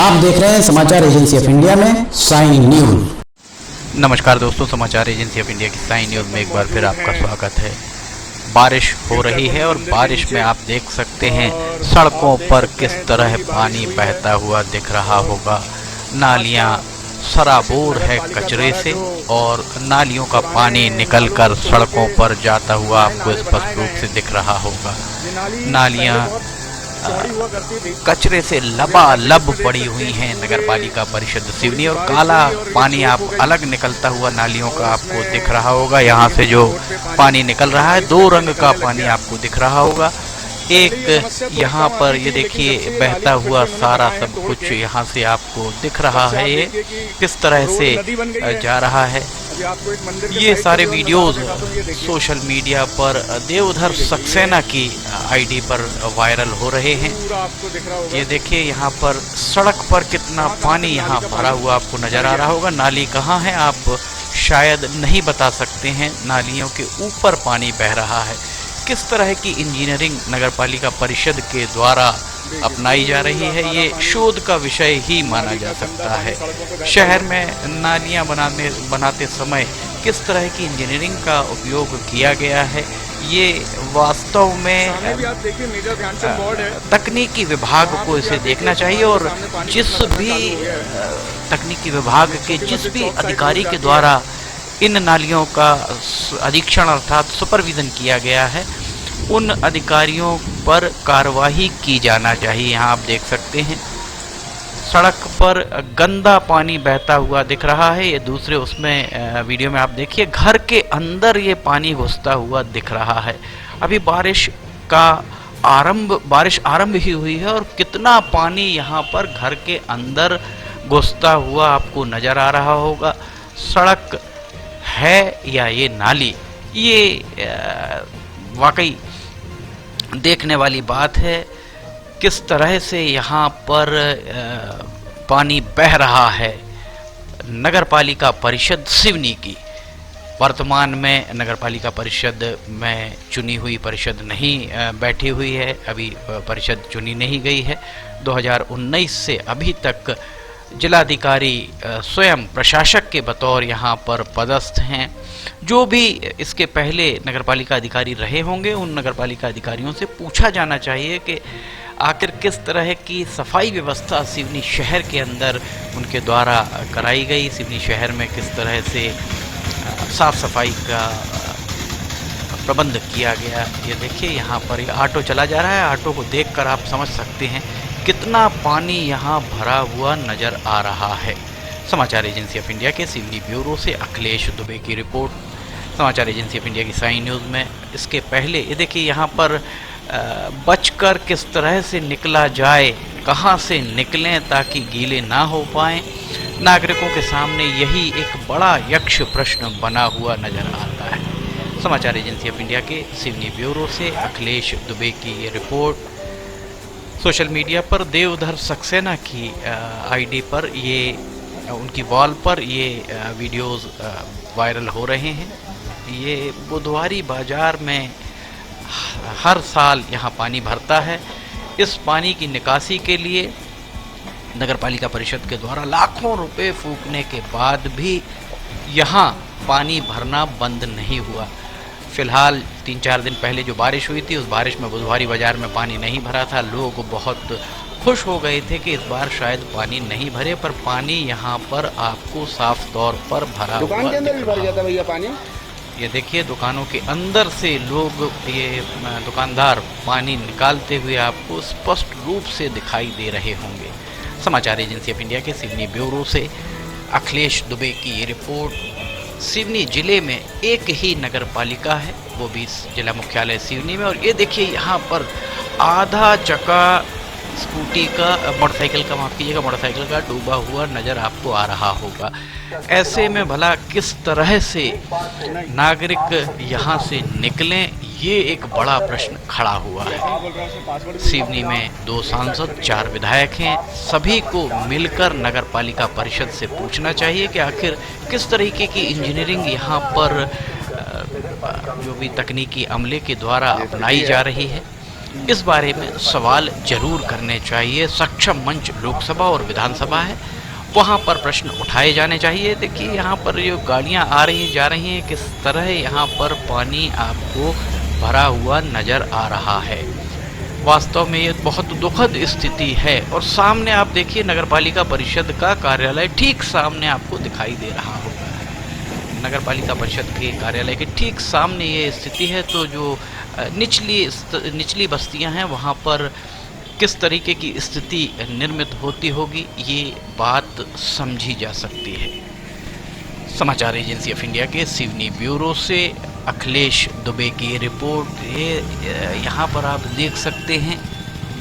आप देख रहे हैं समाचार एजेंसी ऑफ इंडिया में साइन न्यूज। नमस्कार दोस्तों, समाचार एजेंसी ऑफ इंडिया की साइन न्यूज़ में एक बार फिर आपका स्वागत है। बारिश हो रही है और बारिश में आप देख सकते हैं सड़कों पर किस तरह पानी बहता हुआ दिख रहा होगा। नालियां सराबोर है कचरे से और नालियों का पानी निकलकर सड़कों पर जाता हुआ आपको स्पष्ट रूप से दिख रहा होगा। नालियां कचरे से लबालब पड़ी हुई हैं। नगर पालिका परिषद सिवनी और काला पानी आप अलग निकलता हुआ नालियों का आपको दिख रहा होगा। यहाँ से जो पानी निकल रहा है, दो रंग का पानी आपको दिख रहा होगा। एक यहाँ पर ये देखिए बहता हुआ सारा सब कुछ यहाँ से आपको दिख रहा है। ये किस तरह से जा रहा है। ये सारे वीडियोस सोशल मीडिया पर देवधर सक्सेना की आईडी पर वायरल हो रहे हैं। ये देखिए यहाँ पर सड़क पर कितना पानी यहाँ भरा हुआ आपको नज़र आ रहा होगा। नाली कहाँ है आप शायद नहीं बता सकते हैं। नालियों के ऊपर पानी बह रहा है। किस तरह की इंजीनियरिंग नगरपालिका परिषद के द्वारा अपनाई जा रही है, ये शोध का विषय ही माना जा सकता है। शहर में नालियां बनाते समय किस तरह की इंजीनियरिंग का उपयोग किया गया है, ये वास्तव में तकनीकी विभाग को इसे देखना चाहिए। और जिस भी तकनीकी विभाग के जिस भी अधिकारी के द्वारा इन नालियों का अधीक्षण अर्थात सुपरविजन किया गया है, उन अधिकारियों पर कार्रवाई की जाना चाहिए। यहाँ आप देख सकते हैं सड़क पर गंदा पानी बहता हुआ दिख रहा है। ये दूसरे उसमें वीडियो में आप देखिए घर के अंदर ये पानी घुसता हुआ दिख रहा है। अभी बारिश आरंभ ही हुई है और कितना पानी यहाँ पर घर के अंदर घुसता हुआ आपको नज़र आ रहा होगा। सड़क है या ये नाली, ये वाकई देखने वाली बात है। किस तरह से यहाँ पर पानी बह रहा है। नगर पालिका परिषद सिवनी की वर्तमान में नगर पालिका परिषद में चुनी हुई परिषद नहीं बैठी हुई है। अभी परिषद चुनी नहीं गई है। 2019 से अभी तक जिलाधिकारी स्वयं प्रशासक के बतौर यहाँ पर पदस्थ हैं। जो भी इसके पहले नगरपालिका अधिकारी रहे होंगे, उन नगरपालिका अधिकारियों से पूछा जाना चाहिए कि आखिर किस तरह की सफाई व्यवस्था सिवनी शहर के अंदर उनके द्वारा कराई गई। सिवनी शहर में किस तरह से साफ सफाई का प्रबंध किया गया। ये देखिए यहाँ पर ऑटो चला जा रहा है। ऑटो को देखकर आप समझ सकते हैं कितना पानी यहाँ भरा हुआ नज़र आ रहा है। समाचार एजेंसी ऑफ इंडिया के सिवनी ब्यूरो से अखिलेश दुबे की रिपोर्ट। समाचार एजेंसी ऑफ इंडिया की साइन न्यूज़ में इसके पहले ये देखिए यहाँ पर बचकर किस तरह से निकला जाए, कहाँ से निकलें ताकि गीले ना हो पाएँ। नागरिकों के सामने यही एक बड़ा यक्ष प्रश्न बना हुआ नज़र आता है। समाचार एजेंसी ऑफ इंडिया के सिवनी ब्यूरो से अखिलेश दुबे की ये रिपोर्ट। सोशल मीडिया पर देवधर सक्सेना की आईडी पर ये उनकी वॉल पर ये वीडियोस वायरल हो रहे हैं। ये बुधवारी बाज़ार में हर साल यहाँ पानी भरता है। इस पानी की निकासी के लिए नगरपालिका परिषद के द्वारा लाखों रुपए फूकने के बाद भी यहाँ पानी भरना बंद नहीं हुआ। फ़िलहाल 3-4 दिन पहले जो बारिश हुई थी, उस बारिश में बुधवारी बाज़ार में पानी नहीं भरा था। लोग बहुत खुश हो गए थे कि इस बार शायद पानी नहीं भरे, पर पानी यहाँ पर आपको साफ तौर पर भरा हुआ दिख रहा है। ये देखिए दुकानों के अंदर से लोग, ये दुकानदार पानी निकालते हुए आपको स्पष्ट रूप से दिखाई दे रहे होंगे। समाचार एजेंसी ऑफ इंडिया के सिवनी ब्यूरो से अखिलेश दुबे की ये रिपोर्ट। सिवनी जिले में एक ही नगर पालिका है, वो भी जिला मुख्यालय सिवनी में। और ये देखिए यहाँ पर आधा चक्का स्कूटी का, मोटरसाइकिल का, माफ़ कीजिएगा, मोटरसाइकिल का डूबा हुआ नज़र आपको आ रहा होगा। ऐसे में भला किस तरह से नागरिक यहाँ से निकलें, ये एक बड़ा प्रश्न खड़ा हुआ है। सिवनी में 2 सांसद, 4 विधायक हैं। सभी को मिलकर नगर पालिका परिषद से पूछना चाहिए कि आखिर किस तरीके की इंजीनियरिंग यहाँ पर जो भी तकनीकी अमले के द्वारा अपनाई जा रही है। इस बारे में सवाल जरूर करने चाहिए। सक्षम मंच लोकसभा और विधानसभा है, वहाँ पर प्रश्न उठाए जाने चाहिए। देखिए यहाँ पर जो गाड़ियाँ आ रही जा रही हैं, किस तरह यहाँ पर पानी आपको भरा हुआ नज़र आ रहा है। वास्तव में ये बहुत दुखद स्थिति है। और सामने आप देखिए नगरपालिका परिषद का कार्यालय ठीक सामने आपको दिखाई दे रहा होगा। नगरपालिका परिषद के कार्यालय के ठीक सामने ये स्थिति है। तो जो निचली बस्तियां हैं वहाँ पर किस तरीके की स्थिति निर्मित होती होगी, ये बात समझी जा सकती है। समाचार एजेंसी ऑफ इंडिया के सिवनी ब्यूरो से अखिलेश दुबे की रिपोर्ट। ये यहाँ पर आप देख सकते हैं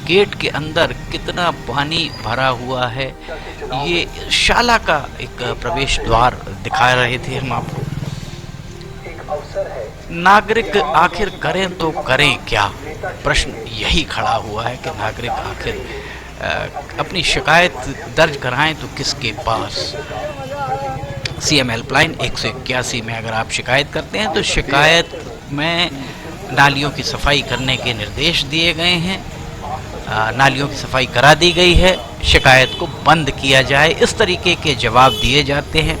गेट के अंदर कितना पानी भरा हुआ है। ये शाला का एक प्रवेश द्वार दिखा रहे थे हम आपको। नागरिक आखिर करें तो करें क्या, प्रश्न यही खड़ा हुआ है कि नागरिक आखिर अपनी शिकायत दर्ज कराएं तो किसके पास। सीएम हेल्पलाइन 181 में अगर आप शिकायत करते हैं तो शिकायत में नालियों की सफाई करने के निर्देश दिए गए हैं। नालियों की सफाई करा दी गई है, शिकायत को बंद किया जाए, इस तरीके के जवाब दिए जाते हैं।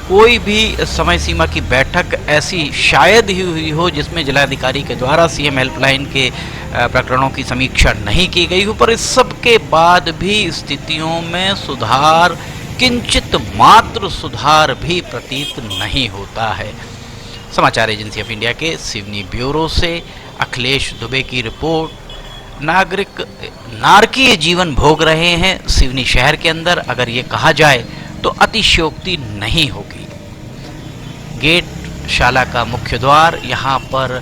कोई भी समय सीमा की बैठक ऐसी शायद ही हुई हो जिसमें जिलाधिकारी के द्वारा सीएम हेल्पलाइन के प्रकरणों की समीक्षा नहीं की गई हो, पर इस सब के बाद भी स्थितियों में सुधार, किंचित मात्र सुधार भी प्रतीत नहीं होता है। समाचार एजेंसी ऑफ इंडिया के सिवनी ब्यूरो से अखिलेश दुबे की रिपोर्ट। नागरिक नारकीय जीवन भोग रहे हैं सिवनी शहर के अंदर, अगर ये कहा जाए तो अतिशयोक्ति नहीं होगी। गेट शाला का मुख्य द्वार, यहाँ पर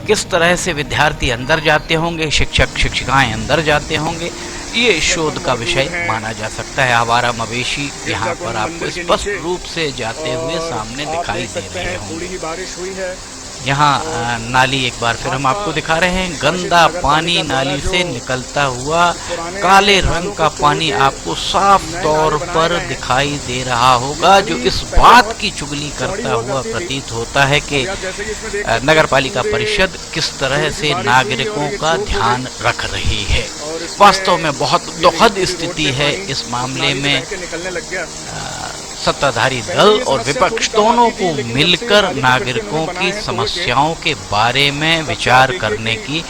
किस तरह से विद्यार्थी अंदर जाते होंगे, शिक्षक शिक्षिकाएं अंदर जाते होंगे, ये शोध का विषय माना जा सकता है। आवारा मवेशी यहाँ पर आपको स्पष्ट रूप से जाते हुए सामने दिखाई दे रहे होंगे। यहाँ नाली एक बार फिर हम आपको दिखा रहे हैं। गंदा पानी नाली से निकलता हुआ, काले रंग का पानी आपको साफ तौर पर दिखाई दे रहा होगा, जो इस बात की चुगली करता हुआ प्रतीत होता है कि नगरपालिका परिषद किस तरह से नागरिकों का ध्यान रख रही है। वास्तव में बहुत दुखद स्थिति है। इस मामले में सत्ताधारी दल और विपक्ष दोनों को मिलकर नागरिकों की समस्याओं के बारे में विचार करने की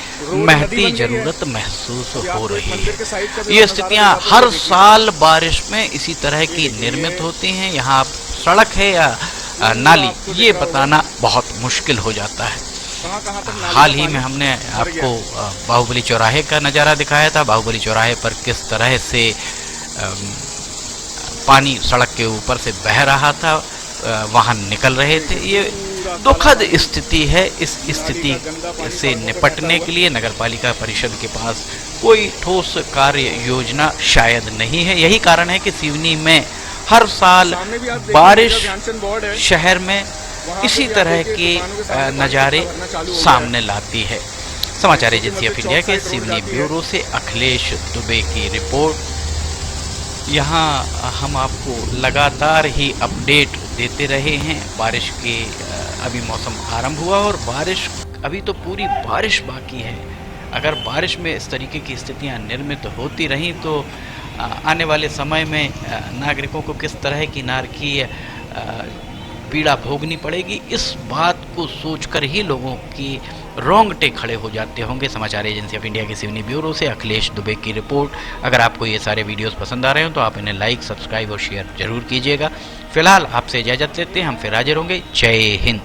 महती जरूरत महसूस हो रही है। ये स्थितियां हर साल बारिश में इसी तरह की निर्मित होती हैं। यहाँ सड़क है या नाली, ये बताना बहुत मुश्किल हो जाता है। हाल ही में हमने आपको बाहुबली चौराहे का नज़ारा दिखाया था। बाहुबली चौराहे पर किस तरह से पानी सड़क के ऊपर से बह रहा था, वाहन निकल रहे थे। ये दुखद स्थिति है। इस स्थिति से निपटने के लिए नगरपालिका परिषद के पास कोई ठोस कार्य योजना शायद नहीं है। यही कारण है कि सिवनी में हर साल बारिश शहर में इसी तरह के नज़ारे सामने लाती है। समाचार एजेंसी ऑफ इंडिया के सिवनी ब्यूरो से अखिलेश दुबे की रिपोर्ट। यहाँ हम आपको लगातार ही अपडेट देते रहे हैं। बारिश के अभी मौसम आरंभ हुआ और बारिश अभी तो पूरी बारिश बाकी है। अगर बारिश में इस तरीके की स्थितियाँ निर्मित होती रहीं तो आने वाले समय में नागरिकों को किस तरह की नारकीय पीड़ा भोगनी पड़ेगी, इस बात को सोचकर ही लोगों की रोंगटे खड़े हो जाते होंगे। समाचार एजेंसी ऑफ इंडिया के सिवनी ब्यूरो से अखिलेश दुबे की रिपोर्ट। अगर आपको ये सारे वीडियोस पसंद आ रहे हो तो आप इन्हें लाइक, सब्सक्राइब और शेयर जरूर कीजिएगा। फिलहाल आपसे इजाज़त लेते हैं, हम फिर हाजिर होंगे। जय हिंद।